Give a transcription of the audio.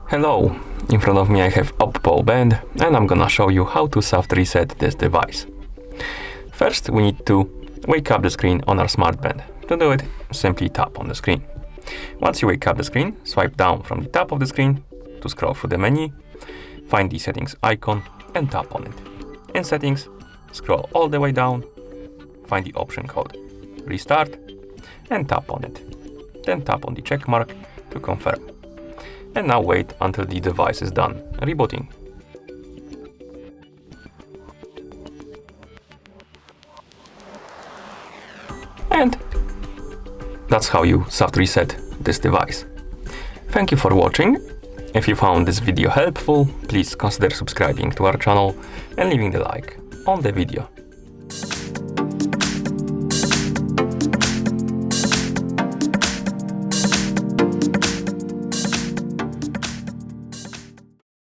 Hello, in front of me I have OPPO band and I'm gonna show you how to soft reset this device. First we need to wake up the screen on our Smartband. To do it, simply tap on the screen. Once you wake up the screen, swipe down from the top of the screen to scroll through the menu, find the settings icon and tap on it. In settings, scroll all the way down, find the option called Restart and tap on it. Then tap on the check mark to confirm. And now wait until the device is done rebooting. And that's how you soft reset this device. Thank you for watching. If you found this video helpful, please consider subscribing to our channel and leaving the like on the video.